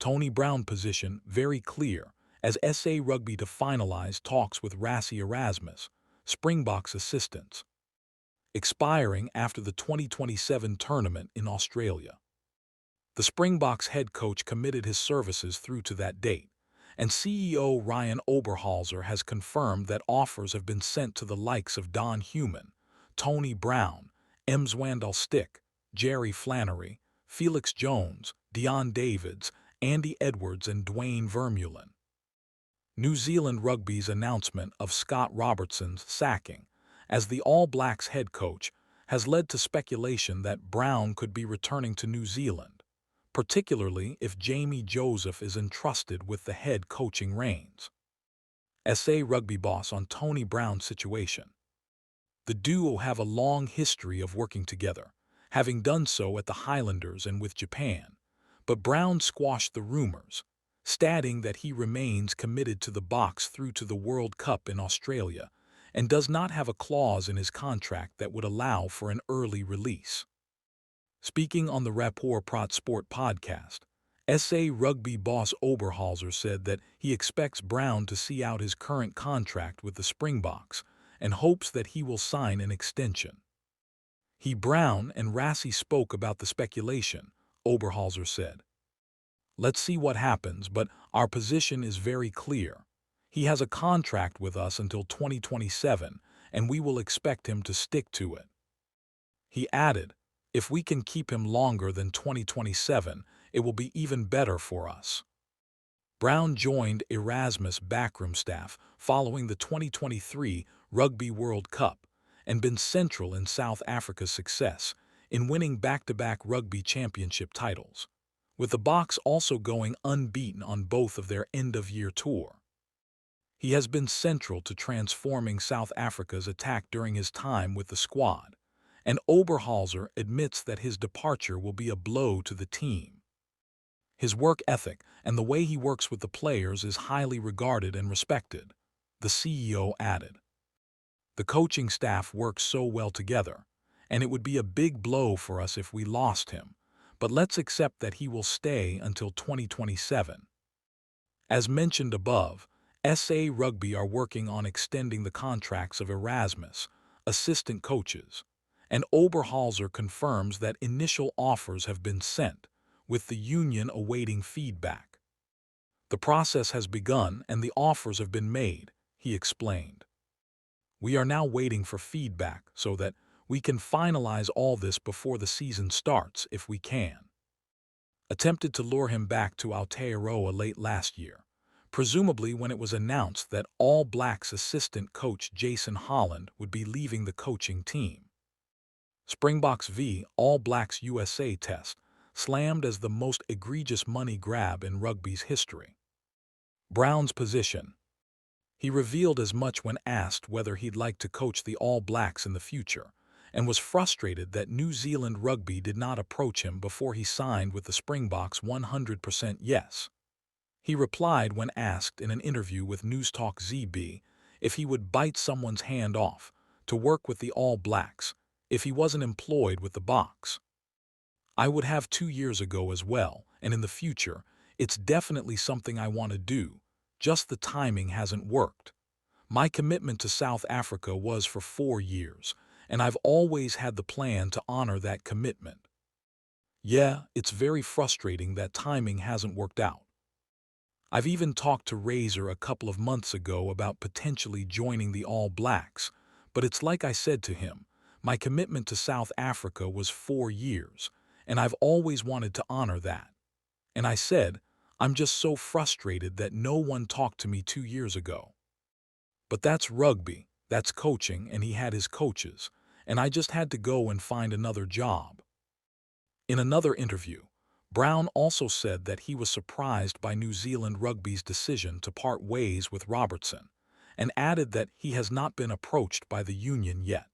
Tony Brown position very clear, as SA Rugby to finalize talks with Rassie Erasmus, Springboks assistants, expiring after the 2027 tournament in Australia. The Springboks head coach committed his services through to that date, and CEO Ryan Oberholzer has confirmed that offers have been sent to the likes of Don Human, Tony Brown, Mzwandile Stick, Jerry Flannery, Felix Jones, Dion Davids, Andy Edwards and Dwayne Vermeulen. New Zealand Rugby's announcement of Scott Robertson's sacking as the All Blacks head coach has led to speculation that Brown could be returning to New Zealand, particularly if Jamie Joseph is entrusted with the head coaching reins. SA Rugby boss on Tony Brown's situation. The duo have a long history of working together, having done so at the Highlanders and with Japan, but Brown squashed the rumors, stating that he remains committed to the Boks through to the World Cup in Australia and does not have a clause in his contract that would allow for an early release. Speaking on the Rapport Prat Sport podcast, SA Rugby boss Oberholzer said that he expects Brown to see out his current contract with the Springboks and hopes that he will sign an extension. Brown and Rassie spoke about the speculation, Oberholzer said. Let's see what happens, but our position is very clear. He has a contract with us until 2027, and we will expect him to stick to it. He added, if we can keep him longer than 2027, it will be even better for us. Brown joined Erasmus' backroom staff following the 2023 Rugby World Cup and been central in South Africa's success in winning back-to-back rugby championship titles, with the Boks also going unbeaten on both of their end-of-year tour. He has been central to transforming South Africa's attack during his time with the squad, and Oberholzer admits that his departure will be a blow to the team. His work ethic and the way he works with the players is highly regarded and respected, the CEO added. The coaching staff works so well together, and it would be a big blow for us if we lost him, but let's accept that he will stay until 2027. As mentioned above, SA Rugby are working on extending the contracts of Erasmus, assistant coaches, and Oberholzer confirms that initial offers have been sent, with the union awaiting feedback. The process has begun and the offers have been made, he explained. We are now waiting for feedback so that we can finalize all this before the season starts if we can. Attempted to lure him back to Aotearoa late last year, presumably when it was announced that All Blacks assistant coach Jason Holland would be leaving the coaching team. Springboks v All Blacks USA test slammed as the most egregious money grab in rugby's history. Brown's position. He revealed as much when asked whether he'd like to coach the All Blacks in the future, and was frustrated that New Zealand Rugby did not approach him before he signed with the Springboks 100% yes. He replied when asked in an interview with Newstalk ZB if he would bite someone's hand off to work with the All Blacks if he wasn't employed with the Boks. I would have 2 years ago as well, and in the future, it's definitely something I want to do, just the timing hasn't worked. My commitment to South Africa was for 4 years, and I've always had the plan to honor that commitment. Yeah, it's very frustrating that timing hasn't worked out. I've even talked to Razor a couple of months ago about potentially joining the All Blacks, but it's like I said to him, my commitment to South Africa was 4 years, and I've always wanted to honor that. And I said, I'm just so frustrated that no one talked to me 2 years ago. But that's rugby, that's coaching, and he had his coaches, and I just had to go and find another job. In another interview, Brown also said that he was surprised by New Zealand Rugby's decision to part ways with Robertson, and added that he has not been approached by the union yet.